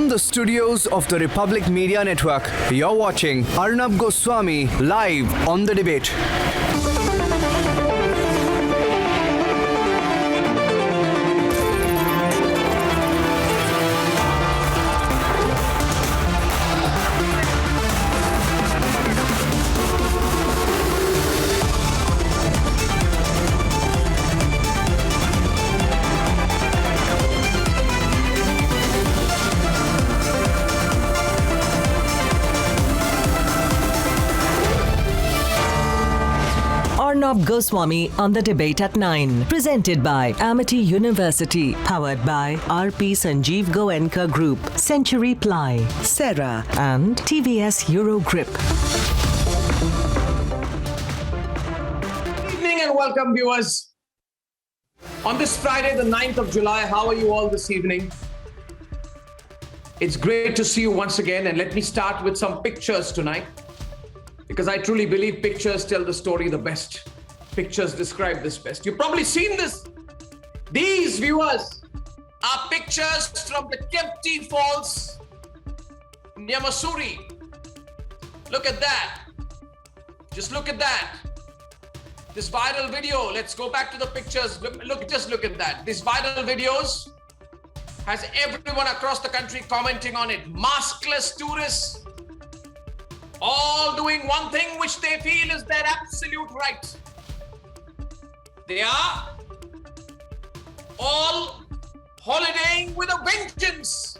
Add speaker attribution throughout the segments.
Speaker 1: From the studios of the Republic Media Network, you're watching Arnab Goswami live on The Debate.
Speaker 2: Arnab Goswami on The Debate at 9. Presented by Amity University. Powered by RP Sanjeev Goenka Group, Century Ply, Serra and TVS Euro Grip.
Speaker 3: Good evening and welcome, viewers. On this Friday, the 9th of July, how are you all this evening? It's great to see you once again, and let me start with some pictures tonight, because I truly believe pictures tell the story the best. Pictures describe this best. You've probably seen this. These, viewers, are pictures from the Kempty Falls near Missouri. Look at that. Just look at that. This viral video. Let's go back to the pictures. Just look at that. These viral videos has everyone across the country commenting on it. Maskless tourists, all doing one thing which they feel is their absolute right. They are all holidaying with a vengeance.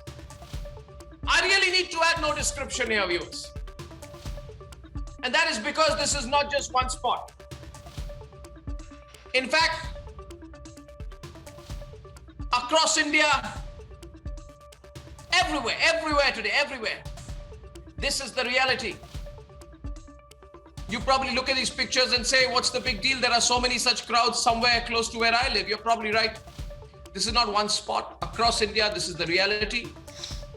Speaker 3: I really need to add no description here, viewers. And that is because this is not just one spot. In fact, across India, everywhere today, everywhere. This is the reality. You probably look at these pictures and say, what's the big deal? There are so many such crowds somewhere close to where I live. You're probably right. This is not one spot. Across India, this is the reality.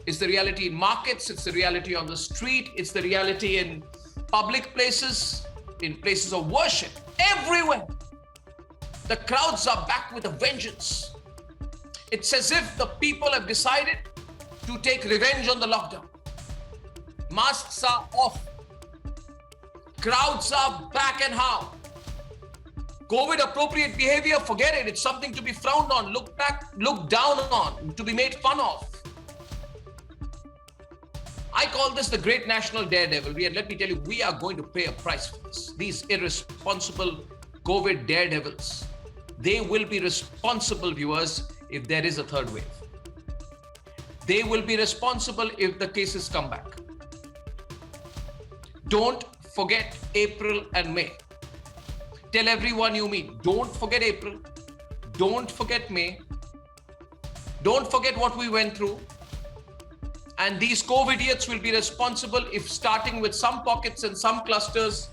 Speaker 3: It's the reality in markets. It's the reality on the street. It's the reality in public places, in places of worship. Everywhere. The crowds are back with a vengeance. It's as if the people have decided to take revenge on the lockdown. Masks are off. Crowds are back, and how? COVID appropriate behavior, forget it. It's something to be frowned on, looked down on, to be made fun of. I call this the great national daredevil. And let me tell you, we are going to pay a price for this. These irresponsible COVID daredevils, they will be responsible, viewers, if there is a third wave. They will be responsible if the cases come back. Don't forget April and May. Tell everyone you meet, don't forget April. Don't forget May. Don't forget what we went through. And these COVID idiots will be responsible if, starting with some pockets and some clusters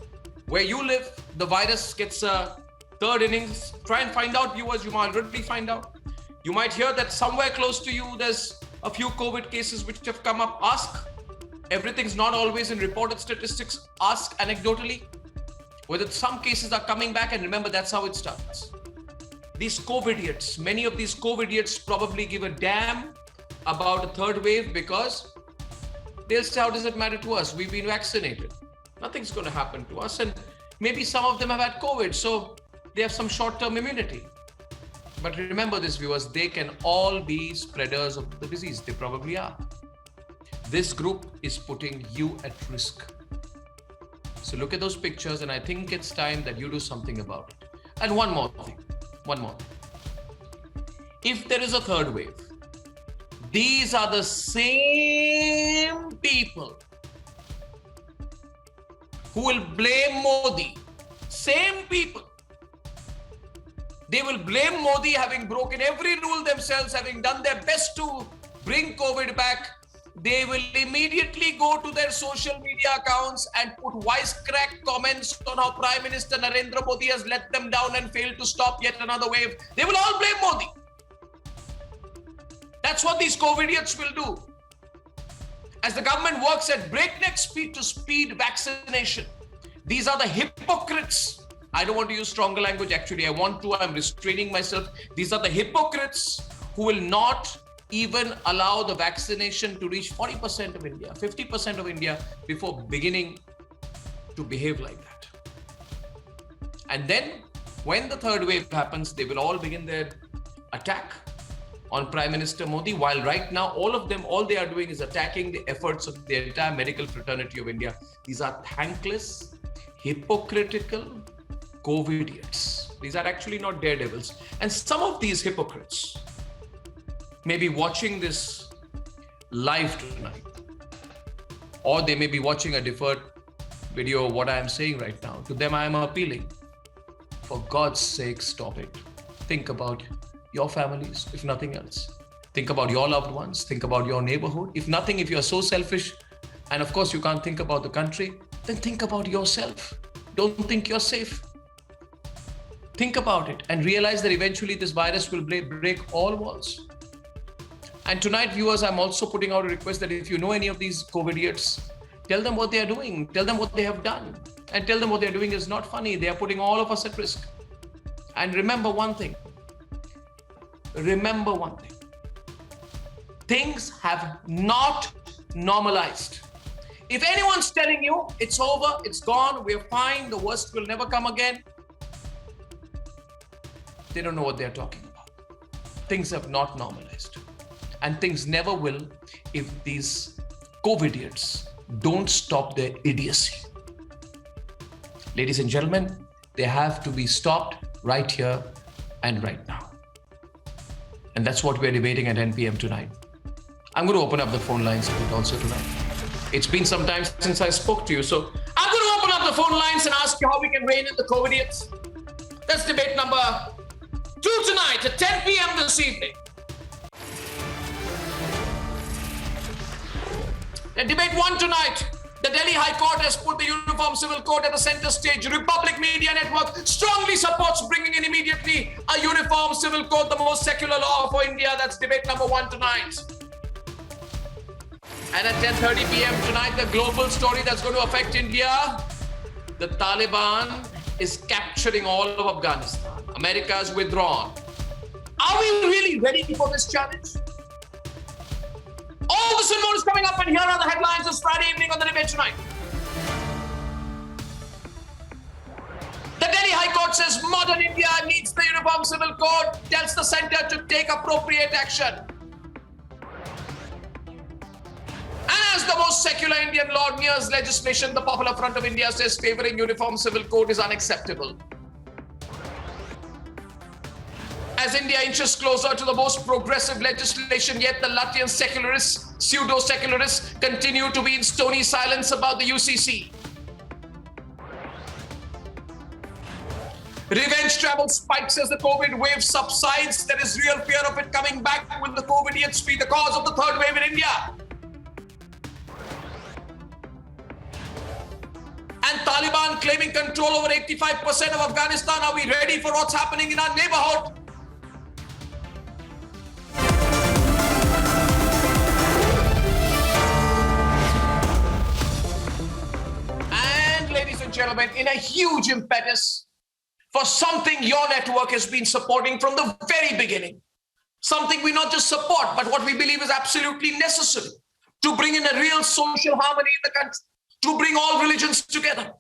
Speaker 3: where you live, the virus gets a third innings. Try and find out, viewers. You might already find out. You might hear that somewhere close to you, there's a few COVID cases which have come up. Ask. Everything's not always in reported statistics. Ask anecdotally whether some cases are coming back, and remember, that's how it starts. These COVID idiots, many of these COVID idiots probably give a damn about a third wave because they'll say, how does it matter to us? We've been vaccinated. Nothing's going to happen to us. And maybe some of them have had COVID, so they have some short-term immunity. But remember this, viewers, they can all be spreaders of the disease. They probably are. This group is putting you at risk. So look at those pictures, and I think it's time that you do something about it. And one more thing. If there is a third wave, these are the same people who will blame Modi. Same people. They will blame Modi having broken every rule themselves, having done their best to bring COVID back. They will immediately go to their social media accounts and put wisecrack comments on how Prime Minister Narendra Modi has let them down and failed to stop yet another wave. They will all blame Modi. That's what these COVID idiots will do. As the government works at breakneck speed to speed vaccination, these are the hypocrites. I don't want to use stronger language. Actually, I'm restraining myself. These are the hypocrites who will not even allow the vaccination to reach 40% of India, 50% of India before beginning to behave like that. And then when the third wave happens, they will all begin their attack on Prime Minister Modi, while right now, all of them, all they are doing is attacking the efforts of the entire medical fraternity of India. These are thankless, hypocritical COVIDiots. These are actually not daredevils. And some of these hypocrites may be watching this live tonight, or they may be watching a deferred video of what I am saying right now. To them, I am appealing. For God's sake, stop it. Think about your families, if nothing else. Think about your loved ones. Think about your neighborhood. If nothing, if you're so selfish, and of course you can't think about the country, then think about yourself. Don't think you're safe. Think about it and realize that eventually this virus will break all walls. And tonight, viewers, I'm also putting out a request that if you know any of these COVIDiots, tell them what they are doing, tell them what they have done, and tell them what they're doing is not funny. They are putting all of us at risk. And remember one thing. Remember one thing. Things have not normalized. If anyone's telling you it's over, it's gone, we're fine, the worst will never come again, they don't know what they're talking about. Things have not normalized. And things never will if these COVIDiots don't stop their idiocy. Ladies and gentlemen, they have to be stopped right here and right now. And that's what we're debating at 10 p.m. tonight. I'm going to open up the phone lines a bit also tonight. It's been some time since I spoke to you, so I'm going to open up the phone lines and ask you how we can rein in the COVIDiots. That's debate number 2 tonight at 10 p.m. this evening. And debate 1 tonight. The Delhi High Court has put the Uniform Civil Code at the center stage. Republic Media Network strongly supports bringing in immediately a Uniform Civil Code, the most secular law for India. That's debate number 1 tonight. And at 10:30 p.m. tonight, the global story that's going to affect India. The Taliban is capturing all of Afghanistan. America's withdrawn. Are we really ready for this challenge? All this and more is coming up, and here are the headlines this Friday evening on the debate tonight. The Delhi High Court says modern India needs the Uniform Civil Code, tells the centre to take appropriate action. And as the most secular Indian law nears legislation, the Popular Front of India says favouring Uniform Civil Code is unacceptable. As India inches closer to the most progressive legislation, yet the Latvian secularists, pseudo-secularists, continue to be in stony silence about the UCC. Revenge travel spikes as the COVID wave subsides. There is real fear of it coming back. Will the COVIDiots be the cause of the third wave in India? And Taliban claiming control over 85% of Afghanistan. Are we ready for what's happening in our neighborhood? Gentlemen, in a huge impetus for something your network has been supporting from the very beginning. Something we not just support, but what we believe is absolutely necessary to bring in a real social harmony in the country, to bring all religions together,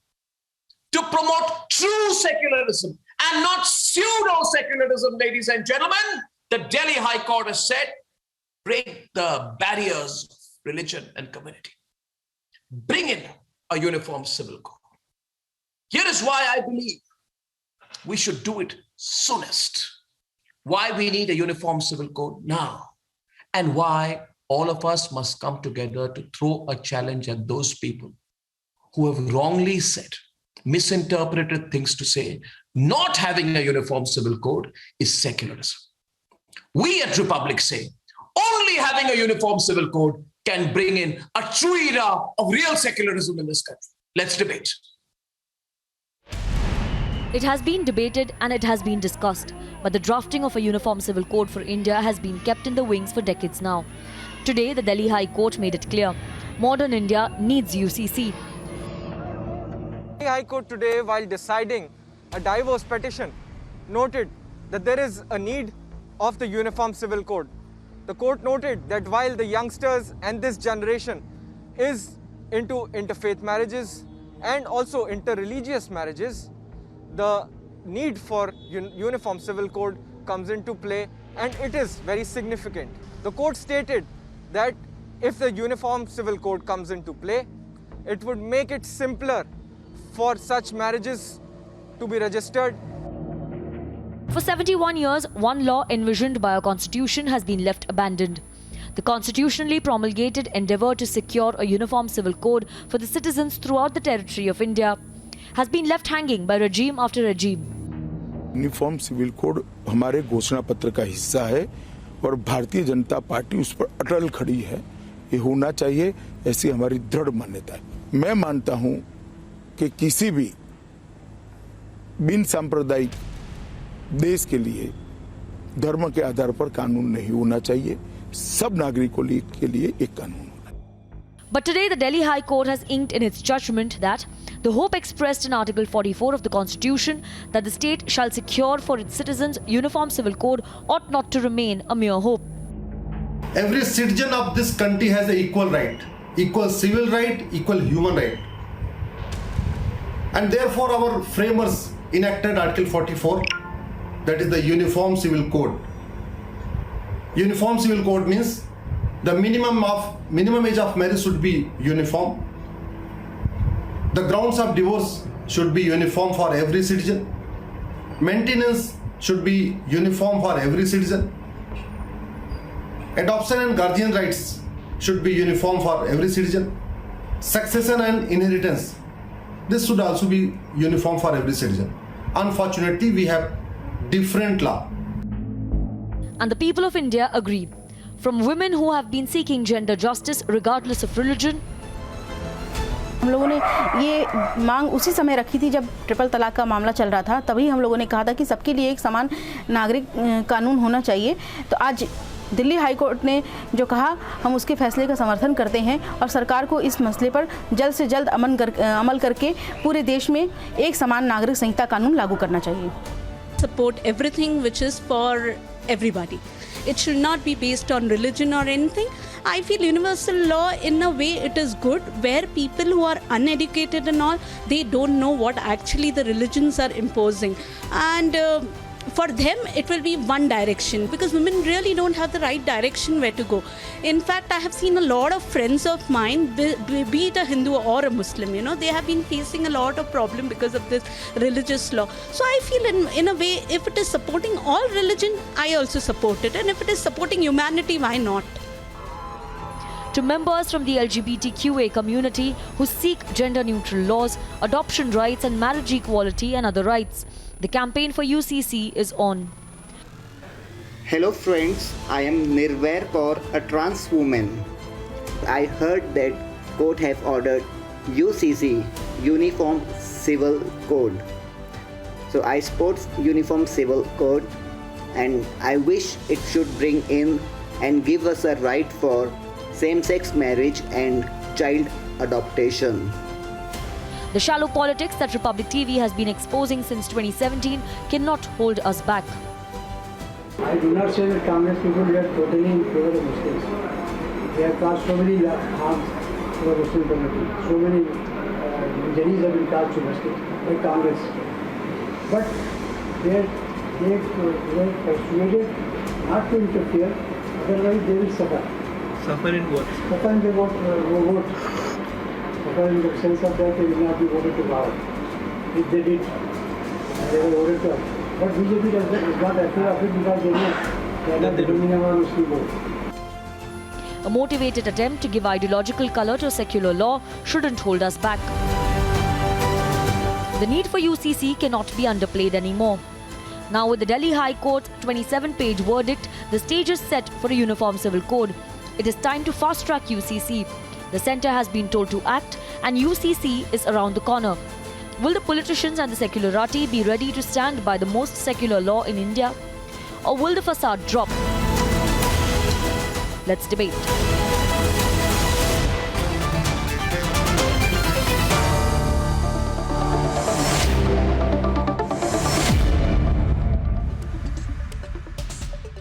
Speaker 3: to promote true secularism and not pseudo-secularism, ladies and gentlemen. The Delhi High Court has said, break the barriers of religion and community. Bring in a Uniform Civil Code. Here is why I believe we should do it soonest. Why we need a Uniform Civil Code now. And why all of us must come together to throw a challenge at those people who have wrongly said, misinterpreted things to say, not having a Uniform Civil Code is secularism. We at Republic say, only having a Uniform Civil Code can bring in a true era of real secularism in this country. Let's debate.
Speaker 4: It has been debated and it has been discussed, but the drafting of a Uniform Civil Code for India has been kept in the wings for decades now. Today, the Delhi High Court made it clear, modern India needs UCC.
Speaker 5: The High Court today, while deciding a diverse petition, noted that there is a need of the Uniform Civil Code. The court noted that while the youngsters and this generation is into interfaith marriages and also interreligious marriages, the need for uniform civil code comes into play, and it is very significant. The court stated that if the uniform civil code comes into play, it would make it simpler for such marriages to be registered.
Speaker 4: For 71 years, one law envisioned by our constitution has been left abandoned. The constitutionally promulgated endeavour to secure a uniform civil code for the citizens throughout the territory of India has been left hanging by regime after regime.
Speaker 6: Uniform civil code हमारे घोषणा पत्र का हिस्सा है और Bharatiya Janata party उस पर अटल खड़ी है। ये होना चाहिए, ऐसी हमारी दृढ़ मान्यता है। मैं मानता हूं कि किसी भी बिन सांप्रदायिक देश के लिए धर्म के आधार पर कानून नहीं होना चाहिए। सब नागरिकों के लिए एक कानून होना।
Speaker 4: But today the Delhi High Court has inked in its judgment that the hope expressed in Article 44 of the Constitution that the state shall secure for its citizens uniform civil code ought not to remain a mere hope.
Speaker 7: Every citizen of this country has an equal right, equal civil right, equal human right. And therefore our framers enacted Article 44, that is the Uniform Civil Code. Uniform Civil Code means the minimum age of marriage should be uniform. The grounds of divorce should be uniform for every citizen. Maintenance should be uniform for every citizen. Adoption and guardian rights should be uniform for every citizen. Succession and inheritance, this should also be uniform for every citizen. Unfortunately, we have different law.
Speaker 4: And the people of India agree. From women who have been seeking gender justice regardless of religion,
Speaker 8: हम लोगों ने ये मांग उसी समय रखी थी जब ट्रिपल तलाक का मामला चल रहा था। तभी हम लोगों ने कहा था कि सबके लिए एक समान नागरिक कानून होना चाहिए। तो आज दिल्ली हाई कोर्ट ने जो कहा, हम उसके फैसले का समर्थन करते हैं और सरकार को इस मसले पर जल्द से जल्द अमल करके पूरे देश में एक समान नागरिक संहिता कानून लागू करना चाहिए।
Speaker 9: Support everything which is for everybody. It should not be based on religion or anything. I feel universal law, in a way, it is good, where people who are uneducated and all, they don't know what actually the religions are imposing. And for them, it will be one direction, because women really don't have the right direction where to go. In fact, I have seen a lot of friends of mine, be it a Hindu or a Muslim, they have been facing a lot of problem because of this religious law. So I feel in a way, if it is supporting all religion, I also support it. And if it is supporting humanity, why not?
Speaker 4: to members from the LGBTQA community who seek gender-neutral laws, adoption rights and marriage equality and other rights. The campaign for UCC is on.
Speaker 10: Hello friends, I am Nirvair Kaur, a trans woman. I heard that court have ordered UCC, Uniform Civil Code. So I support Uniform Civil Code and I wish it should bring in and give us a right for same-sex marriage and child adoption.
Speaker 4: The shallow politics that Republic TV has been exposing since 2017 cannot hold us back.
Speaker 11: I do not say that Congress people were totally in favor of Muslims. They have caused so many harms to the Muslim community. So many injuries have been caused to Muslims by Congress. But they were persuaded not to interfere, otherwise they will suffer.
Speaker 12: Suffer in what?
Speaker 11: Suffer in the vote. Suffer in the sense of that they will not be voted to power. If they did, they were voted to. But BJP does not appear of it because they know they are not depending on Muslim vote.
Speaker 4: A motivated attempt to give ideological color to secular law shouldn't hold us back. The need for UCC cannot be underplayed anymore. Now with the Delhi High Court's 27-page verdict, the stage is set for a uniform civil code. It is time to fast-track UCC. The centre has been told to act and UCC is around the corner. Will the politicians and the secularati be ready to stand by the most secular law in India? Or will the facade drop? Let's debate.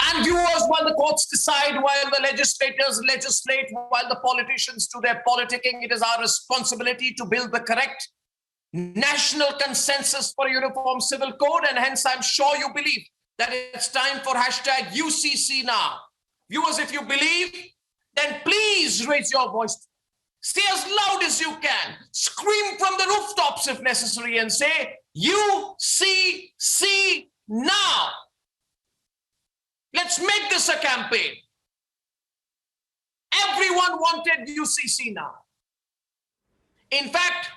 Speaker 3: And viewers, while the courts decide, while legislators legislate while the politicians do their politicking. It is our responsibility to build the correct national consensus for a uniform civil code, and hence I'm sure you believe that it's time for hashtag UCC now. Viewers, if you believe, then please raise your voice. Say as loud as you can. Scream from the rooftops if necessary and say, UCC now. Let's make this a campaign. Everyone wanted UCC now. In fact,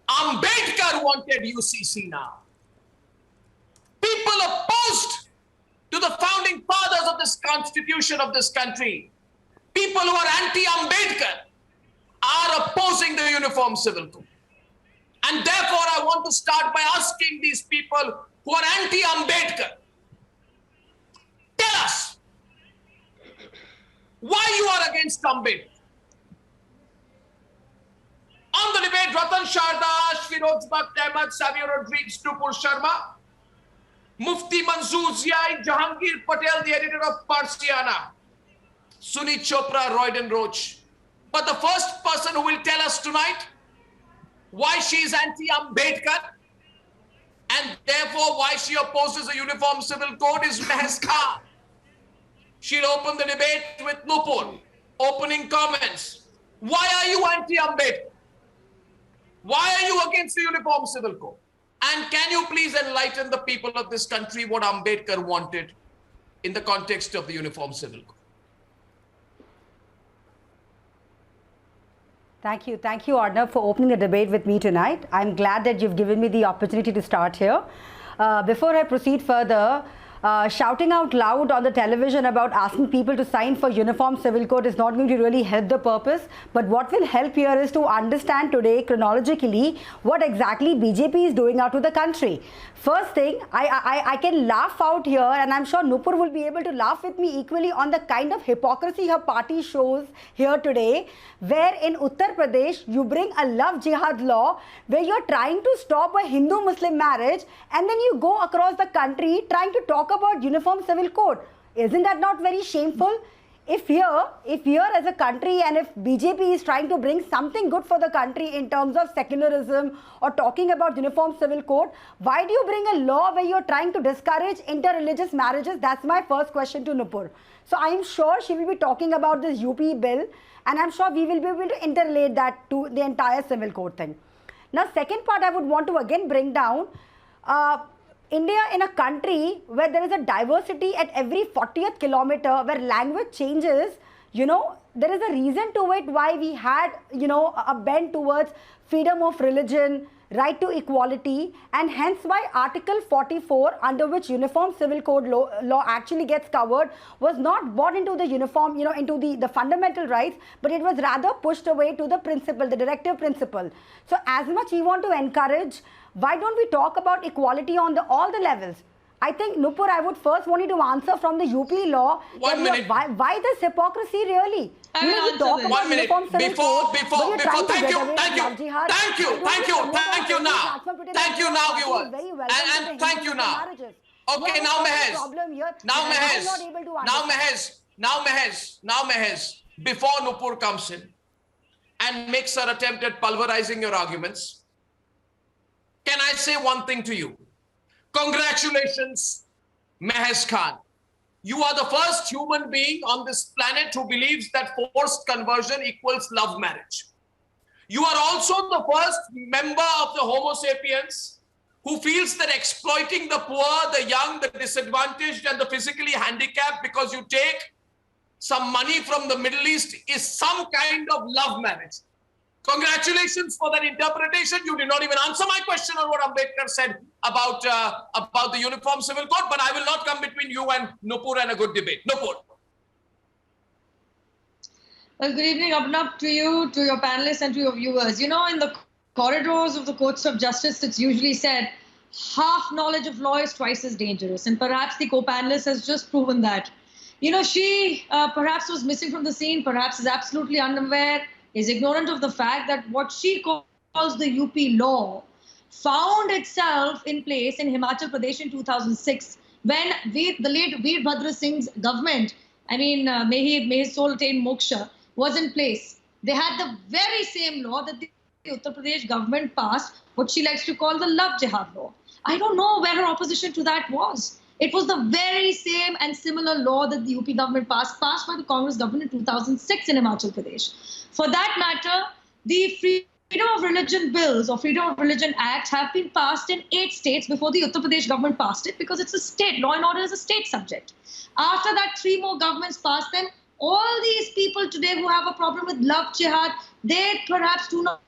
Speaker 3: Ambedkar wanted UCC now. People opposed to the founding fathers of this constitution of this country, people who are anti-Ambedkar, are opposing the Uniform Civil Code. And therefore, I want to start by asking these people who are anti-Ambedkar, tell us why you are against Ambedkar. On the debate, Ratan Shardash, Firoz Bakht Ahmed, Savio Rodriguez, Nupur Sharma, Mufti Manzoor Ziai, Jahangir Patel, the editor of Parsiana, Sunit Chopra, Royden Roach. But the first person who will tell us tonight why she is anti-Ambedkar and therefore why she opposes a uniform civil code is Mehez Khan. She'll open the debate with Nupur. Opening comments. Why are you anti-Ambedkar? Why are you against the uniform civil code? And can you please enlighten the people of this country what Ambedkar wanted in the context of the uniform civil code?
Speaker 12: Thank you, Arnab, for opening the debate with me tonight. I'm glad that you've given me the opportunity to start here. Before I proceed further, shouting out loud on the television about asking people to sign for uniform civil code is not going to really help the purpose. But what will help here is to understand today chronologically what exactly BJP is doing out to the country. First thing, I can laugh out here, and I'm sure Nupur will be able to laugh with me equally on the kind of hypocrisy her party shows here today, where in Uttar Pradesh you bring a love jihad law where you're trying to stop a Hindu-Muslim marriage, and then you go across the country trying to talk about uniform civil code. Isn't that not very shameful? If here as a country, and if BJP is trying to bring something good for the country in terms of secularism or talking about uniform civil code, why do you bring a law where you're trying to discourage interreligious marriages? That's my first question to Nupur. So I am sure she will be talking about this UP bill, and I'm sure we will be able to interrelate that to the entire civil code thing. Now, second part I would want to again bring down, India in a country where there is a diversity at every 40th kilometer, where language changes, there is a reason to it why we had, a bend towards freedom of religion, right to equality, and hence why Article 44, under which Uniform Civil Code law actually gets covered, was not brought into the uniform, into the fundamental rights, but it was rather pushed away to the principle, the directive principle. So as much we want to encourage, why don't we talk about equality on all the levels? I think, Nupur, I would first want you to answer from the UP law.
Speaker 3: 1 minute.
Speaker 12: Why this hypocrisy really?
Speaker 3: You talk about 1 minute. Before, thank you now, viewers. And thank you now. Okay, now Mehez, before Nupur comes in and makes her attempt at pulverizing your arguments, can I say one thing to you? Congratulations, Mehez Khan. You are the first human being on this planet who believes that forced conversion equals love marriage. You are also the first member of the Homo sapiens who feels that exploiting the poor, the young, the disadvantaged, and the physically handicapped because you take some money from the Middle East is some kind of love marriage. Congratulations for that interpretation. You did not even answer my question on what Ambedkar said about the Uniform Civil Code, but I will not come between you and Nupur and a good debate. Nupur.
Speaker 13: Well, good evening, Arnab, to you, to your panelists, and to your viewers. In the corridors of the courts of justice, it's usually said, half knowledge of law is twice as dangerous. And perhaps the co-panelist has just proven that. She perhaps was missing from the scene, perhaps is absolutely unaware, is ignorant of the fact that what she calls the UP law found itself in place in Himachal Pradesh in 2006 when the late Veerbhadra Singh's government I mean, may his soul attain moksha, was in place. They had the very same law that the Uttar Pradesh government passed, what she likes to call the love jihad law. I don't know where her opposition to that was. It was the very same and similar law that the UP government passed by the Congress government in 2006 in Himachal Pradesh. For that matter, the Freedom of Religion bills or Freedom of Religion Acts have been passed in 8 states before the Uttar Pradesh government passed it, because it's a state. Law and order is a state subject. After that, 3 more governments passed them. All these people today who have a problem with love jihad, they perhaps do not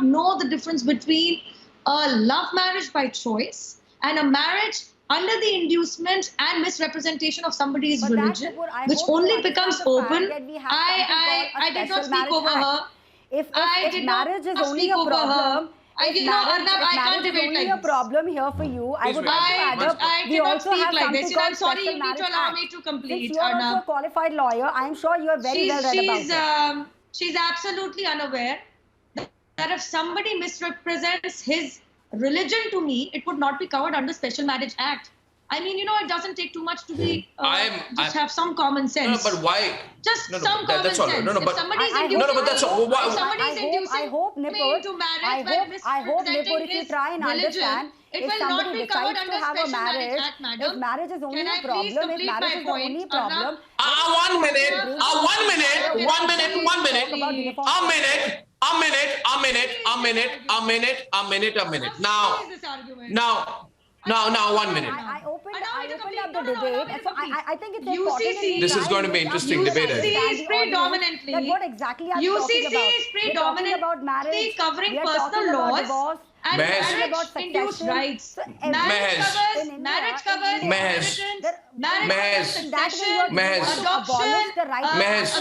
Speaker 13: know the difference between a love marriage by choice and a marriage under the inducement and misrepresentation of somebody's religion, which only becomes open. I did not speak over her.
Speaker 12: If marriage is only a problem,
Speaker 13: if marriage is only
Speaker 12: a problem here for you, I would like to add up. We also have something called Special Marriage Act.
Speaker 13: Allow me to complete.
Speaker 12: Since you are also a qualified lawyer, I am sure you are very well read about it.
Speaker 13: She's absolutely unaware that if somebody misrepresents his religion to me, it would not be covered under Special Marriage Act. I mean, it doesn't take too much to be have some common sense.
Speaker 3: No, but why?
Speaker 13: Just some common sense. If somebody's inducing me to marriage by misrepresenting his religion, it will not be covered under Special Marriage Act, madam.
Speaker 12: If marriage is only a problem, if marriage is the only problem...
Speaker 3: 1 minute. Now, 1 minute.
Speaker 12: I opened up the debate. So I think it's important.
Speaker 3: This is going to be interesting debate.
Speaker 13: UCC is predominantly.
Speaker 12: What exactly are
Speaker 13: UCC is predominantly covering personal laws and marriage-induced rights. Marriage covers inheritance, marriage succession, adoption,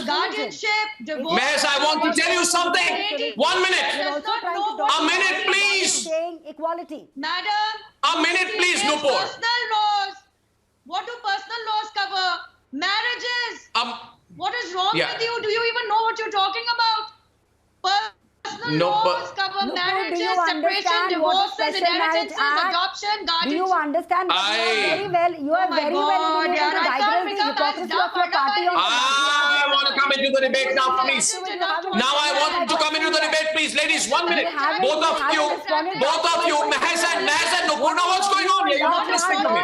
Speaker 13: guardianship, divorce.
Speaker 3: Mehes, I want to tell you something. 1 minute. A minute, please.
Speaker 12: Equality.
Speaker 13: Madam.
Speaker 3: A minute, please, Nupur.
Speaker 13: Personal laws. What do personal laws cover? Marriages. What is wrong with you? Do you even know what you're talking about? Personal laws cover marriages, separation, divorces, inheritances, adoption, guardianship.
Speaker 12: Do you understand? You are very well able to diagnose the hypocrisy of your party.
Speaker 3: I want to come into the debate now, please. Now I want to come into the debate, please. Ladies, 1 minute. Both of you, Mehes and Nupur, now what's going on here? You're not listening to me.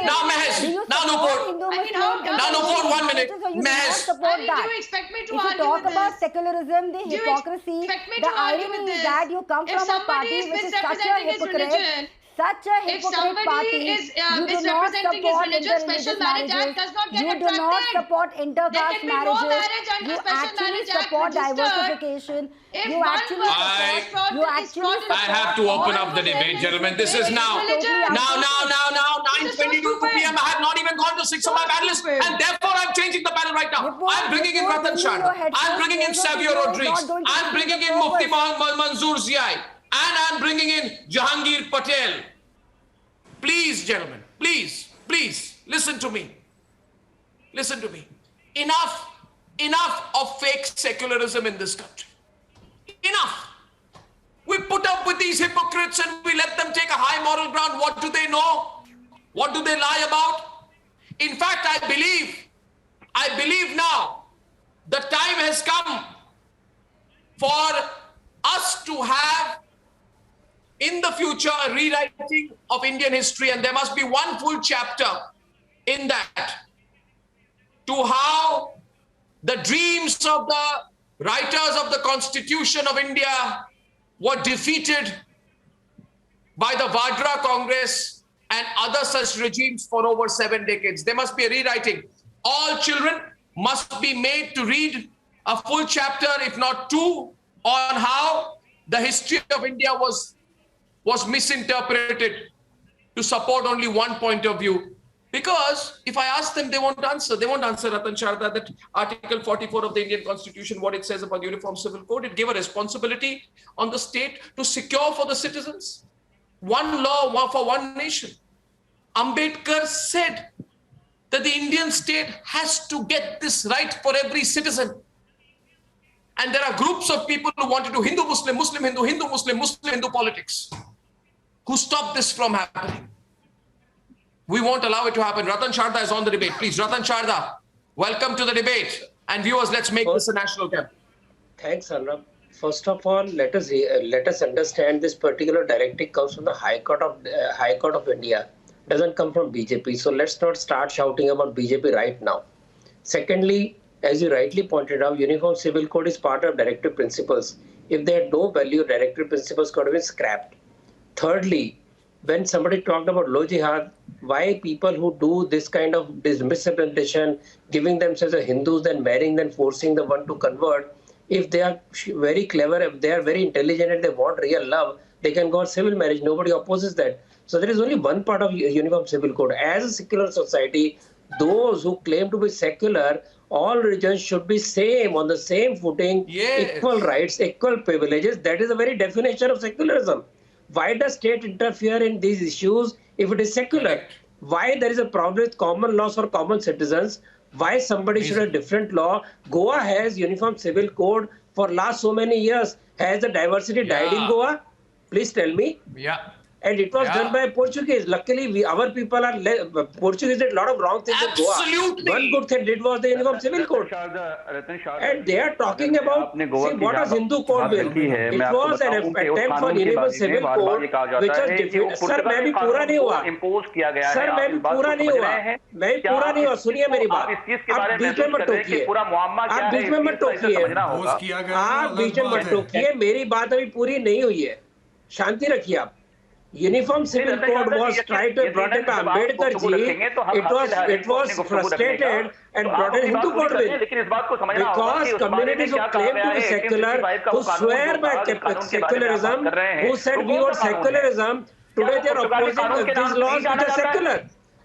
Speaker 3: Now Mehes, now Nupur. Now Nupur, 1 minute. Mehes.
Speaker 13: Do you expect me to argue with this?
Speaker 12: If you talk about secularism, the hypocrisy, the irony is that you come from a party which is such a hypocrite. Such a hypocrite party. You do not support interreligious marriages. You do not support intercaste marriages. You actually support diversification. You actually support.
Speaker 3: I have to open up the debate, gentlemen. This is now 9:22 p.m. I have not even gone to 6 of my panelists, and therefore I'm changing the panel right now. I'm bringing in Ratan Sharda. I'm bringing in Savio Rodriguez. I'm bringing in Mufti Manzoor Ziai. And I'm bringing in Jahangir Patel. Please, gentlemen, please, listen to me. Listen to me. Enough of fake secularism in this country. Enough. We put up with these hypocrites and we let them take a high moral ground. What do they know? What do they lie about? In fact, I believe now the time has come for us to have in the future a rewriting of Indian history, and there must be one full chapter in that to how the dreams of the writers of the Constitution of India were defeated by the Vadra Congress and other such regimes for over 7 decades. There must be a rewriting. All children must be made to read a full chapter, if not 2, on how the history of India was misinterpreted to support only one point of view. Because if I ask them, they won't answer. They won't answer, Ratan Sharda, that Article 44 of the Indian Constitution, what it says about the Uniform Civil Code, it gave a responsibility on the state to secure for the citizens one law, one for one nation. Ambedkar said that the Indian state has to get this right for every citizen. And there are groups of people who want to do Hindu-Muslim, Muslim-Hindu, Hindu-Muslim, Muslim-Hindu politics, who stop this from happening. We won't allow it to happen. Ratan Sharda is on the debate. Please, Ratan Sharda, Welcome to the debate. And viewers, let's make this a national campaign.
Speaker 14: Thanks, Arnab. First of all, let us understand this particular directive comes from the High Court of India. Doesn't come from BJP. So let's not start shouting about BJP right now. Secondly, as you rightly pointed out, Uniform Civil Code is part of directive principles. If they had no value, directive principles could have been scrapped. Thirdly, when somebody talked about low jihad, why people who do this kind of misrepresentation, giving themselves as Hindus, then marrying, then forcing the one to convert, if they are very clever, if they are very intelligent and they want real love, they can go on civil marriage. Nobody opposes that. So there is only one part of Uniform Civil Code. As a secular society, those who claim to be secular, all religions should be same, on the same footing, equal rights, equal privileges. That is the very definition of secularism. Why does state interfere in these issues if it is secular? Why there is a problem with common laws for common citizens? Why somebody should have different law? Goa has Uniform Civil Code for last so many years. Has the diversity died in Goa? Please tell me.
Speaker 3: Yeah.
Speaker 14: And it was done by Portuguese. Luckily, our people are Portuguese did a lot of wrong things in Goa. One good thing did was the Uniform CivilOde. And they are talking about, see, what does Hindu code bill? It was an attempt for Uniform Civil Code, which was different. Sir, मैं भी पूरा नहीं हुआ. Sir, मैं भी पूरा नहीं हुआ. मैं भी पूरा नहीं हुआ. सुनिए मेरी बात. आप बीच में मत टोकिए. आप बीच में मत टोकिए. आप बीच में मत टोकिए. मेरी बात अभी पूरी नहीं हुई है. शांति रखिए आप. Uniform Civil Code was tried to brought in by Ambedkar ji. It was frustrated and brought in Hindu Code bill. Because communities who claim to be secular, who swear by secularism, who said we want secularism, today they are opposing these laws which are secular.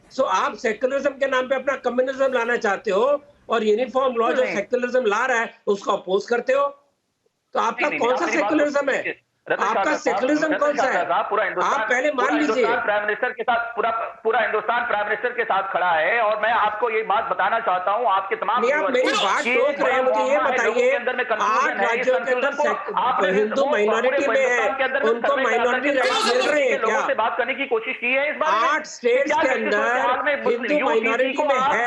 Speaker 14: So आप secularism के नाम पे अपना communism लाना चाहते हो और uniform law जो secularism ला रहा है उसको oppose करते हो, तो आपका कौन सा secularism है? आपका सेकुलरिज्म कौन सा है? आप पहले मान लीजिए.
Speaker 15: प्राइम मिनिस्टर के साथ पूरा हिंदुस्तान प्राइम मिनिस्टर के साथ खड़ा है और मैं आपको ये बात बताना चाहता हूँ आपके तमाम
Speaker 14: आप मेरी बात रोक रहे हैं. ये बताइए 8 राज्यों के अंदर हिंदू माइनॉरिटी में है, उनको माइनॉरिटी राइट्स मिल रहे हैं क्या?
Speaker 15: बात करने की कोशिश की है इस बार
Speaker 14: 8 स्टेट्स के अंदर हिंदू माइनॉरिटी में है,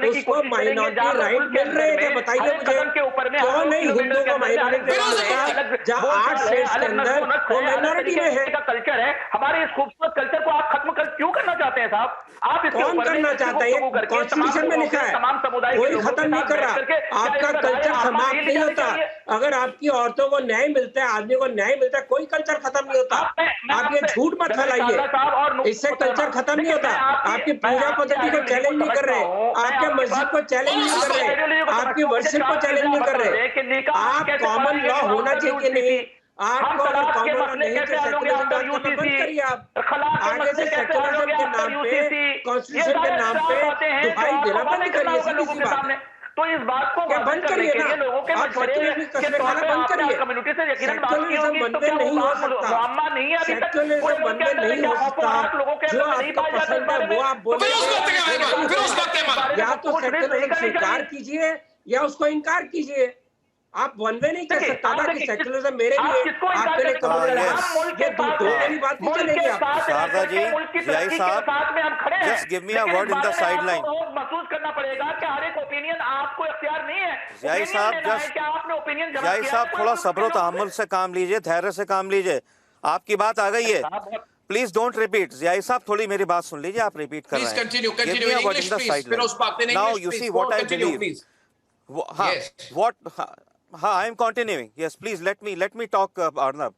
Speaker 14: उसको माइनॉरिटी राइट मिल रहे हैं क्या? बताइए मुझे क्यों नहीं हिंदू को माइनॉरिटी राइट जहाँ 8 स्टेट्स वो माइनॉरिटी में है.
Speaker 15: कल्चर है हमारे इस खूबसूरत कल्चर को आप खत्म क्यों करना चाहते हैं साहब? आप
Speaker 14: कौन करना चाहता है? कॉन्स्टिट्यूशन में लिखा है, कोई खत्म नहीं कर रहा. आपका कल्चर समाप्त नहीं होता. अगर आपकी औरतों को न्याय मिलता है, आदमी को न्याय मिलता है, कोई कल्चर खत्म नहीं होता. आप ये झूठ मत फैलाइए, इससे कल्चर खत्म नहीं होता. आपकी पूजा पद्धति को चैलेंज नहीं कर रहे, आपके मस्जिद को चैलेंज नहीं कर रहे, आपकी वर्शिप को चैलेंज नहीं कर रहे. आप कॉमन लॉ होना चाहिए कि नहीं? आपको अगर कॉमन लॉ नहीं तो सेकुलरिज्म बंद करिए. आप आगे से सेकुलरिज्म के नाम पे, कॉन्स्टिट्यूशन के नाम पे दुहाई देना बंद करिए. सीधी सी बात है.
Speaker 15: तो इस बात को
Speaker 14: बंद करिए ना. आप सेकुलरिज्म कसमे खाना बंद करिए. सेकुलरिज्म बंद में नहीं हो सकता. सेकुलरिज्म बंद में नहीं हो सकता. जो आपको पसंद है वो आप बोले. या तो सेकुलरिज्म स्वीकार कीजिए या उसको इनकार कीजिए. आप वन वे नहीं कर सकता ना कि सेकुलरिज्म मेरे लिए आपके लिए कम्युनिज्म. ये दो मेरी बात नहीं चलेगी. आप
Speaker 16: शारदा जी, जय साहब, just give me a word in the sideline.
Speaker 15: महसूस करना पड़ेगा कि हर एक ओपिनियन आपको इख्तियार नहीं है.
Speaker 16: जय साहब, जय साहब, थोड़ा सब्र तहम्मुल से काम लीजिए, धैर्य से काम लीजिए. आपकी बात आ गई है, प्लीज डोंट रिपीट. जय साहब, थोड़ी मेरी बात सुन लीजिए, आप रिपीट कर रहे हैं.
Speaker 3: Give me a word in the sideline.
Speaker 16: Now you see what I believe. I am continuing. Yes, please let me talk, Arnab.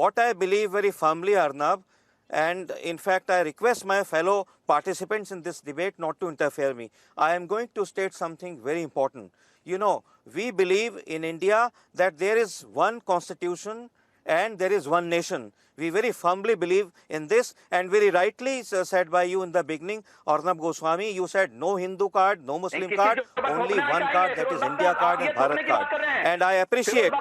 Speaker 16: What I believe very firmly, Arnab, and in fact I request my fellow participants in this debate not to interfere me. I am going to state something very important. You know, we believe in India that there is one constitution and there is one nation. We very firmly believe in this, and very rightly said by you in the beginning, Arnab Goswami, you said no Hindu card, no Muslim card, only one card, that is India card and Bharat card. And I appreciate,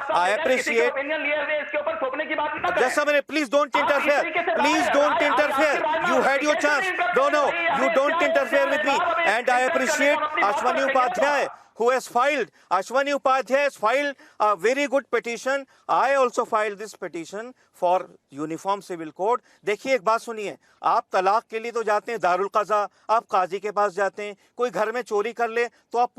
Speaker 16: just a minute, please don't interfere, please don't interfere. You had your chance. No, you don't interfere with me. And I appreciate Ashwani Upadhyay, who has filed, Ashwani Upadhyay has filed a very good petition. I also filed this petition for uniform civil code. देखिए एक बात सुनिए, आप तलाक के लिए तो जाते हैं दारुल क़ज़ा, आप काजी के पास जाते हैं, कोई घर में चोरी कर ले तो आप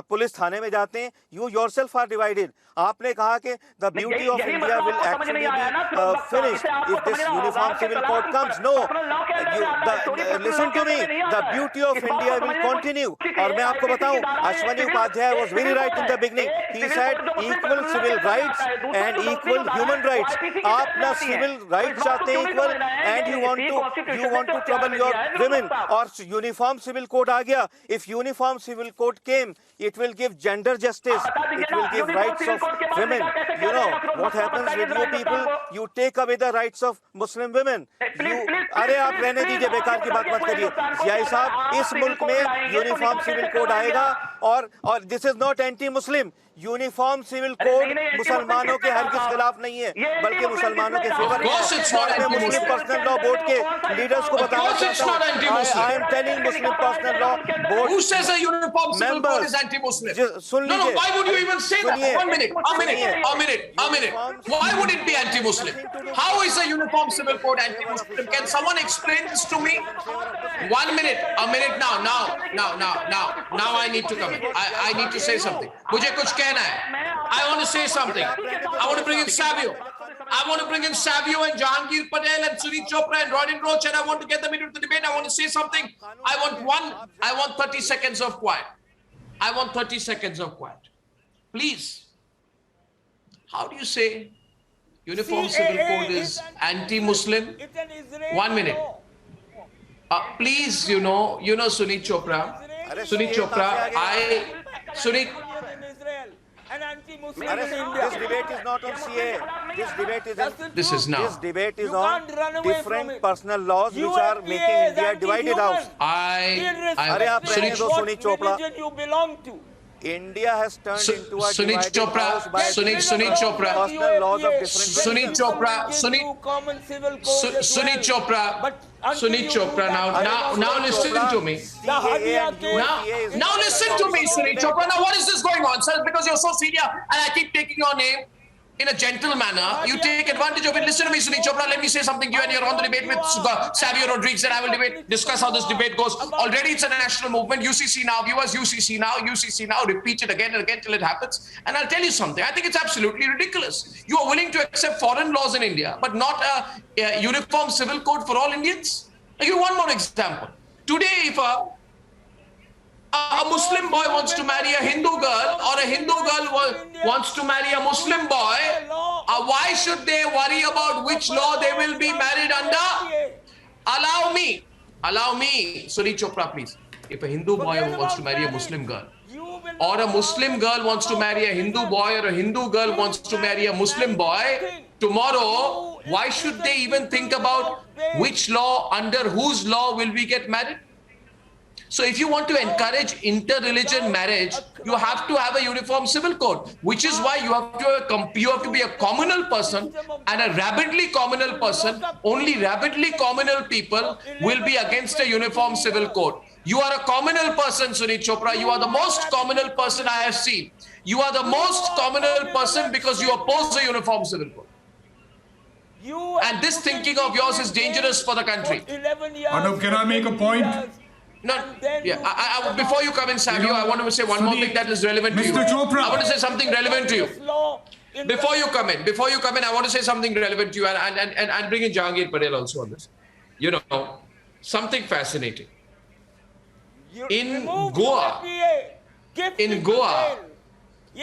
Speaker 16: पुलिस थाने में जाते हैं. You yourself are divided. आपने कहा कि the beauty of India will actually be finished if this uniform civil code comes. No, listen to me, the beauty of India will continue. और मैं आपको बताऊं, Ashwini Upadhyay was very right in the beginning. He said equal civil rights and equal human rights. आप ना civil rights चाहते हैं equal and you want to trouble your women. और uniform civil code आ गया. If uniform civil code came, it will give gender justice, it will give rights of women. You know what happens with you people, you take away the rights of Muslim women. अरे आप रहने दीजिए, बेकार की बात मत करिए. जियाई साहब, इस मुल्क में यूनिफॉर्म सिविल कोड आएगा और this is not anti Muslim. Uniform civil code मुसलमानों के हरगिज़ खिलाफ नहीं है, बल्कि मुसलमानों के फेवर में. और मैं मुस्लिम पर्सनल लॉ बोर्ड के लीडर्स को बताना चाहता हूं, I am telling Muslim personal law board members, सुन लीजिए.
Speaker 3: Why would you even say that? A minute. Why would it be anti-Muslim? How is a uniform civil code anti-Muslim? Can someone explain this to me? 1 minute. A minute now. I need to come in. I need to say something. मुझे कुछ कहना है. I want to say something. I want to bring in Savio. I want to bring in Savio and Jahangir Patel and Sunit Chopra and Rodin Roach, and I want to get them into the debate. I want to say something. I want 30 seconds of quiet. I want 30 seconds of quiet. Please. How do you say uniform civil code is anti-Muslim? 1 minute. Please, you know Sunit Chopra. Sunit Chopra, Sunit.
Speaker 16: This debate is not on CA. This debate is This debate is on different personal laws which are making India a divided house.
Speaker 3: अरे
Speaker 16: आप रहने दो Sunit Chopra.
Speaker 11: You belong to.
Speaker 16: India has turned into a
Speaker 3: Sunit
Speaker 16: divided
Speaker 3: Chopra,
Speaker 16: house by
Speaker 3: Sunit Chopra,
Speaker 16: personal laws of different
Speaker 3: Sunit Chopra, Sunit Chopra. Now listen to me. Now listen to me, Sunit Chopra. Now what is this going on, sir? Because you're so senior and I keep taking your name in a gentle manner, you take advantage of it. Listen to me, Sunit Chopra. Let me say something to you, and you're on the debate with Savio Rodriguez, and I will discuss how this debate goes. Already it's a national movement. UCC now, viewers, UCC now. Repeat it again and again till it happens. And I'll tell you something. I think it's absolutely ridiculous. You are willing to accept foreign laws in India, but not a uniform civil code for all Indians. I'll give you one more example. Today, if a Muslim boy wants to marry a Hindu girl, or a Hindu girl wants to marry a Muslim boy, why should they worry about which law they will be married under? Allow me, Sunit Chopra, please. If a Hindu boy wants to marry a Muslim girl, or a Muslim girl wants to marry a Hindu boy, or a Hindu girl wants to marry a Muslim boy, tomorrow, why should they even think about which law, under whose law will we get married? So if you want to encourage inter-religion marriage, you have to have a uniform civil code, which is why you have to be a communal person and a rabidly communal person. Only rabidly communal people will be against a uniform civil code. You are a communal person, Sunit Chopra. You are the most communal person I have seen. You are the most communal person because you oppose the uniform civil code. And this thinking of yours is dangerous for the country.
Speaker 17: Arnab, can I make a point?
Speaker 3: No, yeah. Before you come in, Savio, I want to say one more thing that is relevant to you.
Speaker 17: Mr. Chopra.
Speaker 3: I want to say something relevant to you. Before you come in, I want to say something relevant to you, and bring in Jahangir Patel also on this. You know, something fascinating. In Goa, I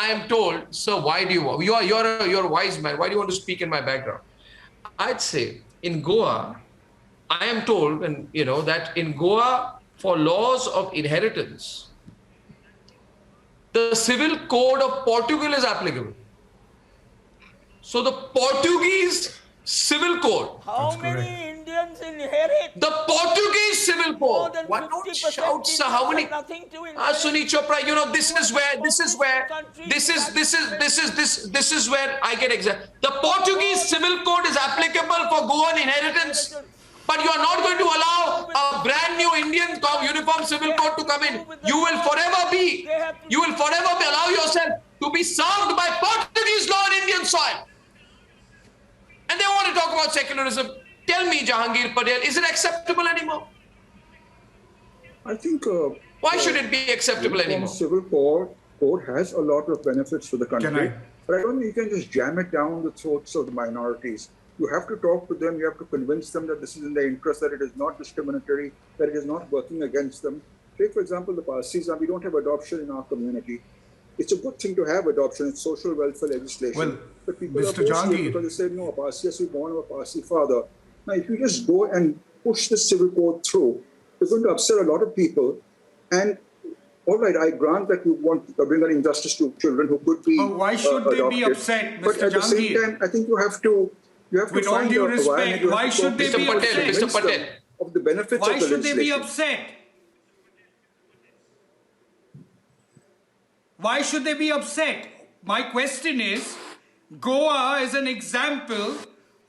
Speaker 3: am told, sir, why do you're a wise man. Why do you want to speak in my background? I'd say in Goa, I am told, and that in Goa, for laws of inheritance, the civil code of Portugal is applicable. So the Portuguese civil code.
Speaker 11: How many Indians inherit?
Speaker 3: The Portuguese civil code. Why don't shout, sir? How many? Sunit Chopra, this is where I get exact. The Portuguese civil code is applicable for Goan inheritance. But you are not going to allow a brand new Indian uniform civil code to come in. You will forever allow yourself to be served by Portuguese law on Indian soil. And they want to talk about secularism. Tell me, Jahangir Patel, is it acceptable anymore?
Speaker 18: I think.
Speaker 3: Why should it be acceptable anymore?
Speaker 18: Civil code has a lot of benefits for the country, but I don't think you can just jam it down the throats of the minorities. You have to talk to them. You have to convince them that this is in their interest, that it is not discriminatory, that it is not working against them. Take, for example, the Parsis. We don't have adoption in our community. It's a good thing to have adoption. It's social welfare legislation.
Speaker 17: Well,
Speaker 18: but people
Speaker 17: Mr.
Speaker 18: are opposed to it
Speaker 17: Jahangir,
Speaker 18: because they say, no, a Parsi has to be born of a Parsi father. Now, if you just go and push the civil code through, it's going to upset a lot of people. And all right, I grant that you want to bring an injustice to children who could be
Speaker 17: why should they be upset, Mr.
Speaker 18: But at the same time, I think you have to
Speaker 17: with all due respect, why should they be upset?
Speaker 3: Mr. Patel,
Speaker 18: of the benefits
Speaker 17: why
Speaker 18: of the
Speaker 17: should they be
Speaker 18: legislation.
Speaker 17: upset? Why should they be upset? My question is, Goa is an example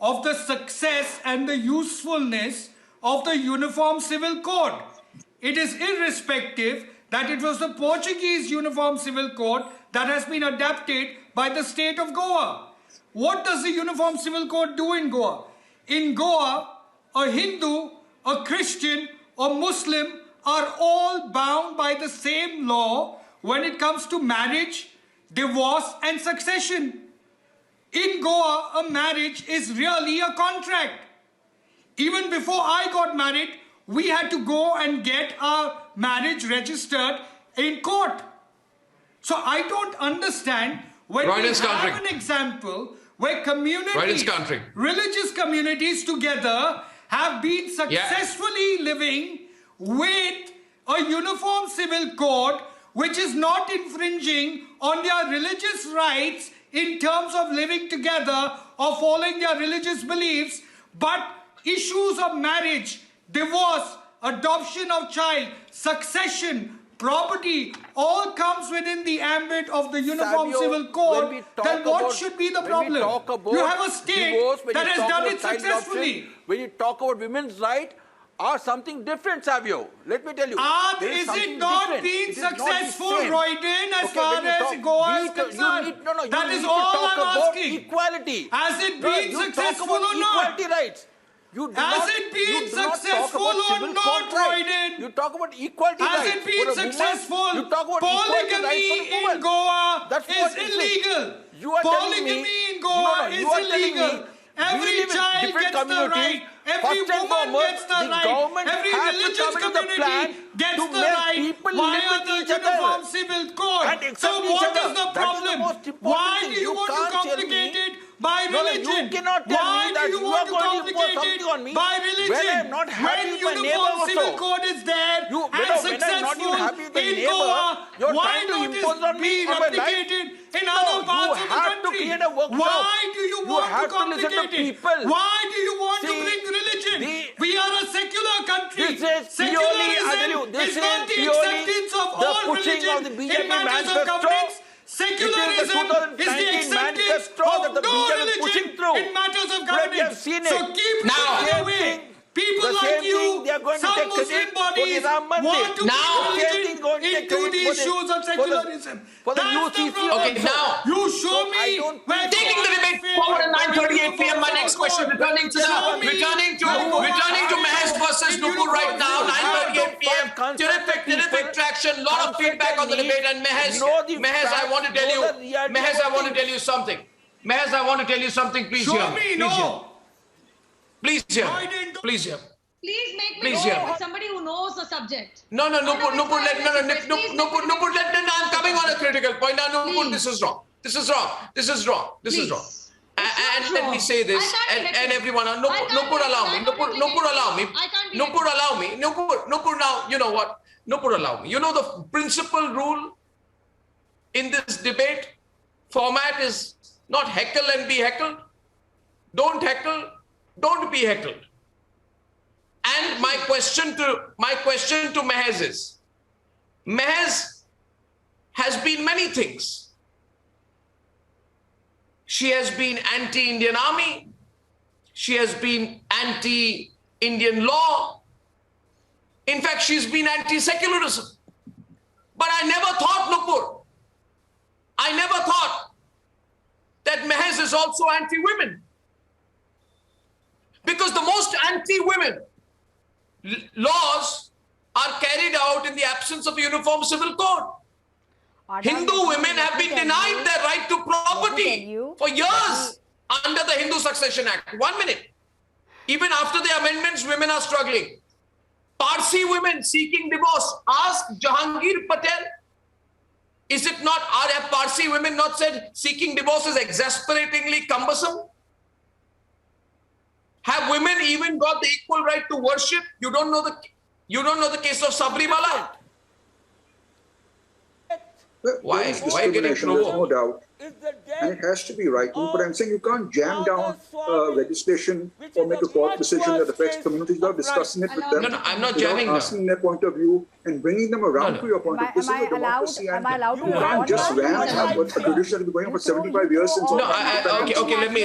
Speaker 17: of the success and the usefulness of the Uniform Civil Code. It is irrespective that it was the Portuguese Uniform Civil Code that has been adapted by the state of Goa. What does the Uniform Civil Code do in Goa? In Goa, a Hindu, a Christian, or Muslim are all bound by the same law when it comes to marriage, divorce, and succession. In Goa, a marriage is really a contract. Even before I got married, we had to go and get our marriage registered in court. So I don't understand when we have an example where communities, religious communities together have been successfully living with a uniform civil code which is not infringing on their religious rights in terms of living together or following their religious beliefs, but issues of marriage, divorce, adoption of child, succession, property, all comes within the ambit of the Uniform Civil Code, then what should be the problem? You have a state that has done it successfully.
Speaker 19: When you talk about women's rights, are something different, Savio. Let me tell you.
Speaker 17: Is it not being successful, Royden, as far as Goa is concerned? That is all I'm asking.
Speaker 19: Equality.
Speaker 17: Has it been successful or not?
Speaker 19: Equality rights.
Speaker 17: Has it been successful or not, Royden?
Speaker 19: You talk about equality rights.
Speaker 17: Has it been successful?
Speaker 19: You talk about
Speaker 17: polygamy in Goa is illegal. Polygamy in Goa is illegal. Every child gets the right. Every woman gets the right. Every religious community gets the right. Why are the Uniform Civil Code? So what is the problem? Why do you want to complicate it by religion? Why do you want to complicate it by religion? When Uniform Civil Code is there and successful in Goa, why not it be replicated in other parts of the country? Why do you want to complicate it? Why do you want to bring religion? We are a secular country. Secularism is not the acceptance of all religion in matters of governance. Secularism is the acceptance of no religion in matters of governance. So keep it away. People like you, some Muslim bodies want to bring religion into the issues of secularism. That's the problem.
Speaker 3: Okay, now
Speaker 17: you show me where
Speaker 3: taking the debate forward at 9:38 p.m. My next question, returning to Mehes versus Nupur right now, 9:38 p.m. Terrific traction, lot of feedback on the debate, and Mehes, I want to tell you something. Mehes, I want to tell you something. Please hear me. Please hear me. Please hear me.
Speaker 13: Please make me go with somebody who knows the subject.
Speaker 3: No, Nupur, I'm coming on a critical point. Now, Nupur, this is wrong. And let me say this, and everyone, Nupur, allow me. Nupur, now, you know what? Nupur, allow me. You know the principal rule in this debate format is not heckle and be heckled. Don't heckle. Don't be heckled. And my question to Mehes is, Mehes has been many things. She has been anti-Indian Army. She has been Indian law. In fact, she's been anti-secularism. But I never thought, Nupur, I never thought that Mehez is also anti-women. Because the most anti-women laws are carried out in the absence of a uniform civil code. Hindu women have been denied their right to property for years under the Hindu Succession Act. 1 minute. Even after the amendments, women are struggling. Parsi women seeking divorce. Ask Jahangir Patel. Is it not, have Parsi women not said seeking divorce is exasperatingly cumbersome? Have women even got the equal right to worship? You don't know the case of Sabrimala? Why are you getting
Speaker 18: There's no doubt. And it has to be right. But I'm saying you can't jam down legislation or make a court decision that affects communities without discussing it with them.
Speaker 3: No, I'm not jamming down.
Speaker 18: Asking their point of view and bringing them around to your point of view. This is a democracy.
Speaker 12: Am I allowed to
Speaker 18: you can't just ram a tradition that has been going on for 75 years since.
Speaker 3: No, okay. Let me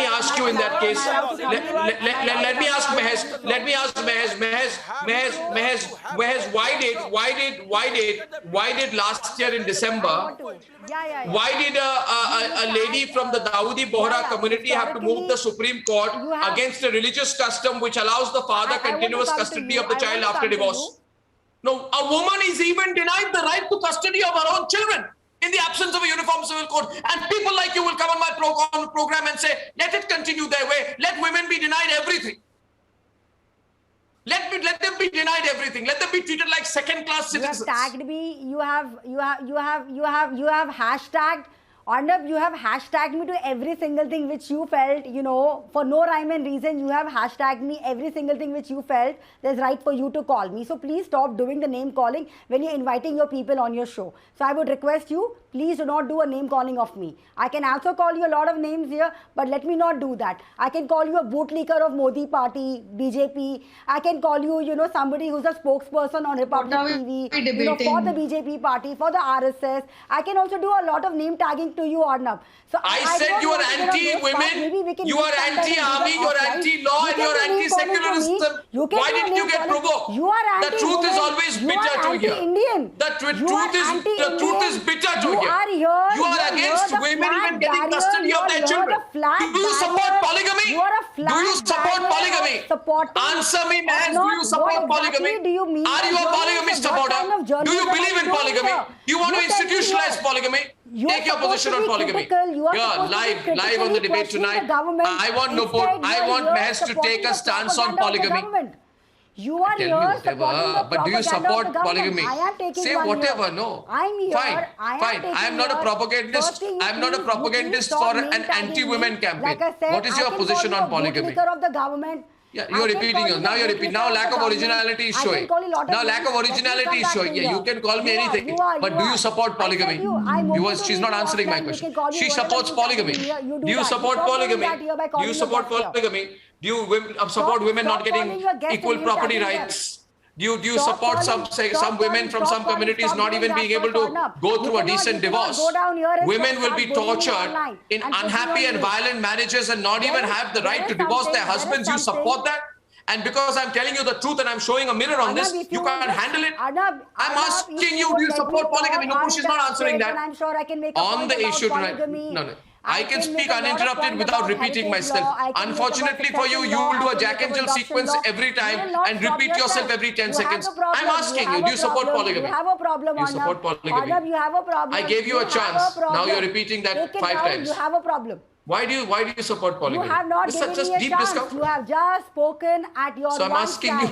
Speaker 3: ask you in that case. Let me ask Mehez. Let me ask Mehez. Why did last year in December? Why did a lady from the Dawoodi Bohra community have to move the Supreme Court against a religious custom which allows the father continuous custody of the child after divorce? No, a woman is even denied the right to custody of her own children in the absence of a uniform civil code. And people like you will come on my program and say, let it continue their way. Let women be denied everything. Let them be denied everything. Let them be treated like second-class citizens.
Speaker 12: You have tagged me. You have hashtagged. Arnab, you have hashtagged me to every single thing which you felt, for no rhyme and reason, you have hashtagged me every single thing which you felt there's right for you to call me. So please stop doing the name calling when you're inviting your people on your show. So I would request you, please do not do a name calling of me. I can also call you a lot of names here, but let me not do that. I can call you a bootlicker of Modi party, BJP. I can call you, somebody who's a spokesperson on Republic TV, for the BJP party, for the RSS. I can also do a lot of name tagging to you, Arnab. So
Speaker 3: I said you are anti-women, you are anti-army, you are anti-law, and you are anti-secularism. Why didn't you get provoked? The truth is always bitter to hear. The truth is bitter to hear. You are against women even getting custody of their children. Do you support polygamy? Do you support polygamy? Answer me, man. Do you support polygamy? Are you a polygamy supporter? Do you believe in polygamy? Do you want to institutionalize polygamy? Take your position on polygamy. You're live on the debate tonight. I want Mehez to take a stance on polygamy.
Speaker 12: You are
Speaker 3: here whatever, but do you support polygamy? Say whatever, no.
Speaker 12: I'm here.
Speaker 3: Fine. I am not a propagandist. I am not a propagandist for an anti-women campaign. What is your position on polygamy?
Speaker 12: Of the government.
Speaker 3: Yeah, you're repeating it. Now you're repeating. Now lack of originality is showing. Now lack of originality is showing. Yeah, you can call me anything. But do you support polygamy? She's not answering my question. She supports polygamy. Do you support polygamy? Do you support polygamy? Do you support women not getting equal property rights? Do you support some women from some communities not even being able to go through a decent divorce? Women will be tortured in unhappy and violent marriages and not even have the right to divorce their husbands. You support that? And because I'm telling you the truth and I'm showing a mirror on this, you can't handle it. I'm asking you, do you support polygamy? No, she's not answering that. On the issue tonight. No. I can speak uninterrupted without repeating myself. Unfortunately for you, you will do a Jack and Jill sequence every time and repeat yourself every 10 seconds. I'm asking you, do you support polygamy?
Speaker 12: You have a problem,
Speaker 3: Do you support polygamy?
Speaker 12: Arnab, you have a problem.
Speaker 3: I gave you a chance. Now you're repeating that 5 times.
Speaker 12: You have a problem.
Speaker 3: Why do you support polygamy?
Speaker 12: You have not given me a chance. You have just spoken at your
Speaker 3: So I'm asking you,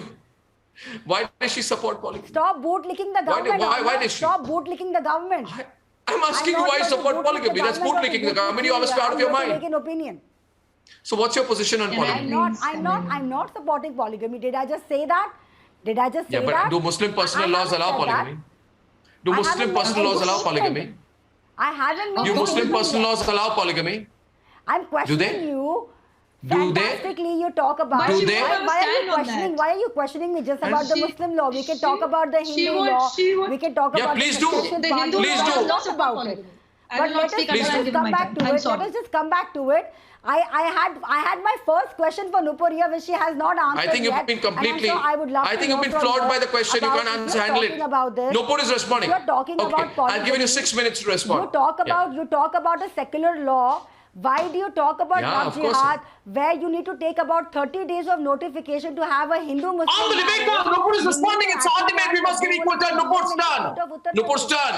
Speaker 3: why does she support polygamy?
Speaker 12: Stop bootlicking the government.
Speaker 3: Why does she?
Speaker 12: Stop bootlicking the government.
Speaker 3: I'm asking you why you support polygamy. That's bootlicking the government. You must be out of your mind.
Speaker 12: Make an opinion.
Speaker 3: So what's your position on polygamy?
Speaker 12: I'm not supporting polygamy. Did I just say that?
Speaker 3: Yeah, but do Muslim personal laws allow polygamy? Do Muslim personal laws allow polygamy?
Speaker 12: I haven't.
Speaker 3: Do Muslim personal laws allow polygamy?
Speaker 12: I'm questioning you.
Speaker 3: Do they?
Speaker 12: Fantastically, you talk about.
Speaker 3: Do they?
Speaker 12: Why are you questioning me just about the Muslim law? We can talk about the Hindu law. We can talk about
Speaker 3: please do.
Speaker 12: Please do. Not about it. But let us just come back to it. Let us just come back to it. I had my first question for Nupur here, which she has not answered
Speaker 3: I think you've
Speaker 12: yet.
Speaker 3: been completely.
Speaker 12: I would love
Speaker 3: I
Speaker 12: to
Speaker 3: think you've
Speaker 12: know
Speaker 3: been
Speaker 12: from
Speaker 3: flawed
Speaker 12: you
Speaker 3: by the question. You
Speaker 12: about-
Speaker 3: can't
Speaker 12: if you're
Speaker 3: handle it.
Speaker 12: talking about this,
Speaker 3: Nupur is responding.
Speaker 12: You're talking
Speaker 3: Okay,
Speaker 12: about polygamy.
Speaker 3: I'll give you 6 minutes to respond.
Speaker 12: You talk about a secular law. Why do you talk about
Speaker 3: Yeah,
Speaker 12: love
Speaker 3: of course.
Speaker 12: jihad, where you need to take about 30 days of notification to have a Hindu-Muslim
Speaker 3: On the debate
Speaker 12: marriage?
Speaker 3: now, Nupur is
Speaker 12: You
Speaker 3: responding.
Speaker 12: need to
Speaker 3: It's on debate. We
Speaker 12: actually
Speaker 3: must give
Speaker 12: have
Speaker 3: equal time. Nupur's turn.
Speaker 12: Uttar
Speaker 3: Nupur's
Speaker 12: Pradesh.
Speaker 3: turn.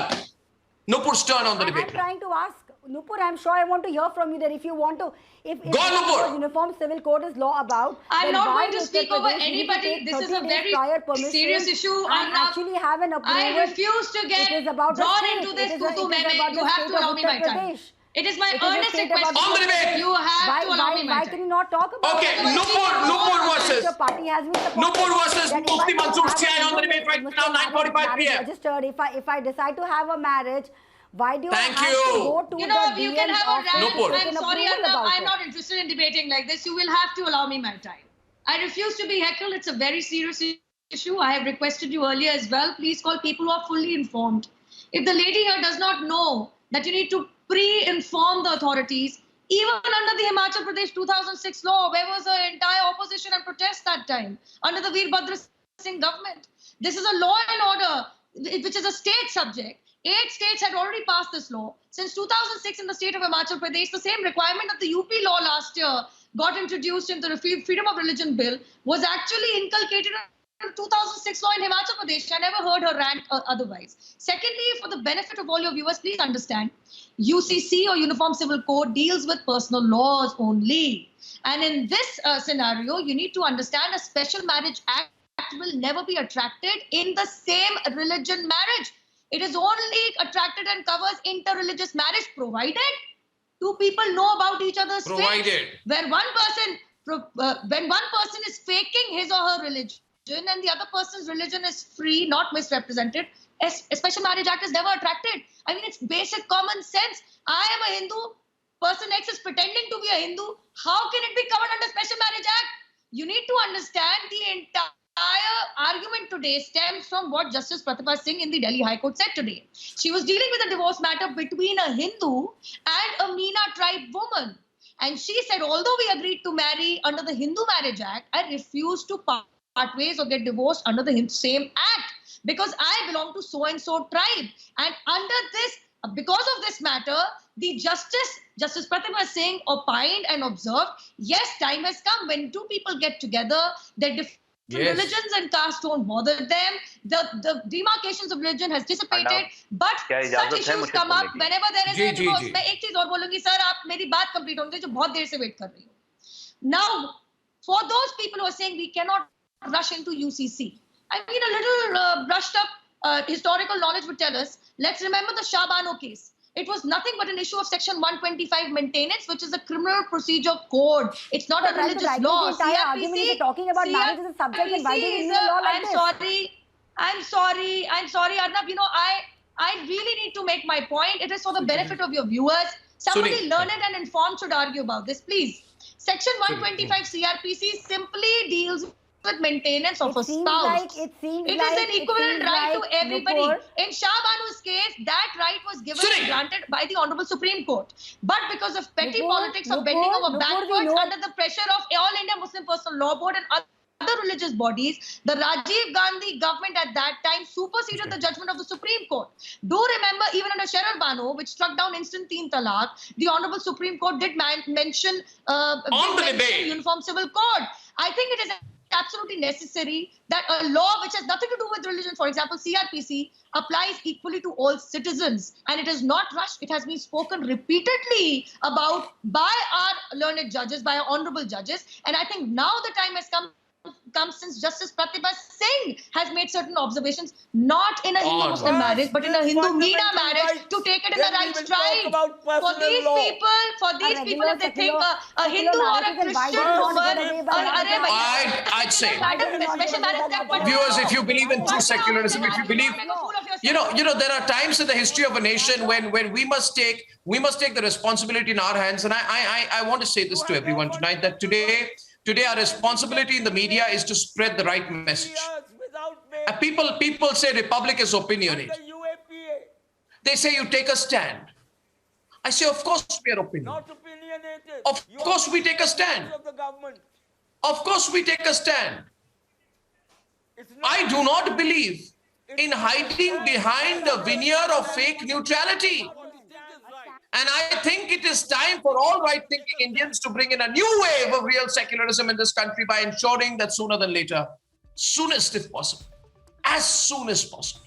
Speaker 3: Nupur's turn on the
Speaker 12: I'm
Speaker 3: debate.
Speaker 12: trying to ask Nupur. I'm sure I want to hear from you that if you want to, if
Speaker 3: Go on, Nupur.
Speaker 12: what Uniform Civil Code is law about,
Speaker 13: I'm
Speaker 12: then
Speaker 13: not
Speaker 12: why
Speaker 13: going to
Speaker 12: Uttar
Speaker 13: speak over
Speaker 12: Pradesh need to
Speaker 13: anybody.
Speaker 12: take
Speaker 13: This is
Speaker 12: 30
Speaker 13: a
Speaker 12: days
Speaker 13: very
Speaker 12: prior permission
Speaker 13: serious issue.
Speaker 12: and
Speaker 13: Arnab.
Speaker 12: actually have an approval.
Speaker 13: I refuse to get
Speaker 12: It is about the
Speaker 13: drawn
Speaker 12: state.
Speaker 13: into this
Speaker 12: It is
Speaker 13: tutu
Speaker 12: about
Speaker 13: meme.
Speaker 12: the
Speaker 13: You have
Speaker 12: state
Speaker 13: to
Speaker 12: of
Speaker 13: allow me
Speaker 12: Uttar
Speaker 13: my time.
Speaker 12: Pradesh.
Speaker 13: It is my
Speaker 12: It is a
Speaker 13: earnest
Speaker 12: state
Speaker 13: request.
Speaker 12: about
Speaker 3: On the debate.
Speaker 13: You have to allow me my
Speaker 12: Why
Speaker 13: time.
Speaker 12: can you not talk about
Speaker 3: Okay,
Speaker 12: it?
Speaker 3: Nupur versus.
Speaker 12: Your party has been supporting
Speaker 3: Nupur versus
Speaker 12: that if
Speaker 3: Mufti
Speaker 12: I want to
Speaker 3: Mansoor
Speaker 12: have a
Speaker 3: CI on the
Speaker 12: Hindu
Speaker 3: debate right
Speaker 12: Muslim
Speaker 3: now, 9:45
Speaker 12: marriage
Speaker 3: p.m.
Speaker 12: registered, if I decide to have a marriage, why do
Speaker 3: Thank
Speaker 12: I have
Speaker 3: you.
Speaker 12: to go to
Speaker 13: You know,
Speaker 12: the
Speaker 13: you can
Speaker 12: DM
Speaker 13: have a
Speaker 12: office
Speaker 13: rant.
Speaker 12: to take
Speaker 13: I'm
Speaker 12: an
Speaker 13: sorry,
Speaker 12: approval
Speaker 13: Arnab.
Speaker 12: about
Speaker 13: I'm
Speaker 12: it?
Speaker 13: not interested in debating like this. You will have to allow me my time. I refuse to be heckled. It's a very serious issue. I have requested you earlier as well. Please call people who are fully informed. If the lady here does not know that you need to pre-inform the authorities, even under the Himachal Pradesh 2006 law, where was the entire opposition and protest that time under the Veerbhadra Singh government? This is a law and order, which is a state subject. 8 states had already passed this law. Since 2006 in the state of Himachal Pradesh, the same requirement of the UP law last year got introduced into the Freedom of Religion Bill was actually inculcated in 2006 law in Himachal Pradesh. I never heard her rant otherwise. Secondly, for the benefit of all your viewers, please understand, UCC or Uniform Civil Code deals with personal laws only. And in this scenario, you need to understand a Special Marriage Act will never be attracted in the same religion marriage. It is only attracted and covers interreligious marriage, provided two people know about each other's
Speaker 3: Provided.
Speaker 13: faith. When one person is faking his or her religion and the other person's religion is free, not misrepresented, a Special Marriage Act is never attracted. I mean, it's basic common sense. I am a Hindu. Person X is pretending to be a Hindu. How can it be covered under Special Marriage Act? You need to understand the entire argument today stems from what Justice Pratibha Singh in the Delhi High Court said today. She was dealing with a divorce matter between a Hindu and a Meena tribe woman. And she said, although we agreed to marry under the Hindu Marriage Act, I refused to part ways or get divorced under the same act because I belong to so-and-so tribe. And under this, because of this matter, the Justice Pratibha Singh opined and observed, yes, time has come when two people get together, their different religions and castes don't bother them. The demarcations of religion has dissipated, but such issues come up whenever there is a divorce. मैं एक चीज और बोलूंगी sir, आप मेरी बात complete होने दीजिए, जो बहुत देर से वेट कर रही हूँ. Now, for those people who are saying we cannot rush into UCC, I mean a little brushed up historical knowledge would tell us. Let's remember the Shah Bano case. It was nothing but an issue of Section 125 maintenance, which is a criminal procedure code. It's not a religious law.
Speaker 12: CRPC, talking about marriage is a subject, and why do we need a law like this?
Speaker 13: I'm sorry, Arnab. You know, I really need to make my point. It is for the benefit of your viewers. Somebody learned and informed should argue about this, please. Section 125 CRPC simply deals with maintenance of a spouse. It is an equivalent right to everybody. In Shah Banu's case, that right was given and granted by the Honorable Supreme Court. But because of petty politics of bending over backwards under the pressure of All India Muslim Personal Law Board and other religious bodies, the Rajiv Gandhi government at that time superseded the judgment of the Supreme Court. Do remember, even under Sharar Bano, which struck down instant teen talaq, the Honorable Supreme Court did mention Uniform Civil Code. I think it is absolutely necessary that a law which has nothing to do with religion, for example, CRPC, applies equally to all citizens. And it is not rushed. It has been spoken repeatedly about by our learned judges, by our honorable judges. And I think now the time has come since Justice Pratibha Singh has made certain observations, not in a Hindu-Muslim marriage, but in a Hindu-Meena marriage, to take it in the right stride. For these people, if they think a Hindu or a Christian woman,
Speaker 3: I'd say, viewers, if you believe in true secularism, if you believe, you know, there are times in the history of a nation when we must take the responsibility in our hands. And I want to say this to everyone tonight, that Today, our responsibility in the media is to spread the right message. People say Republic is opinionated. They say you take a stand. I say, of course we are opinionated.
Speaker 19: Not opinionated.
Speaker 3: Of course we take a stand.
Speaker 19: Of the government.
Speaker 3: Of course we take a stand. I do not believe in hiding behind the veneer of fake neutrality. And I think it is time for all right-thinking Indians to bring in a new wave of real secularism in this country by ensuring that sooner than later, soonest if possible, as soon as possible,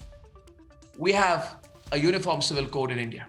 Speaker 3: we have a uniform civil code in India.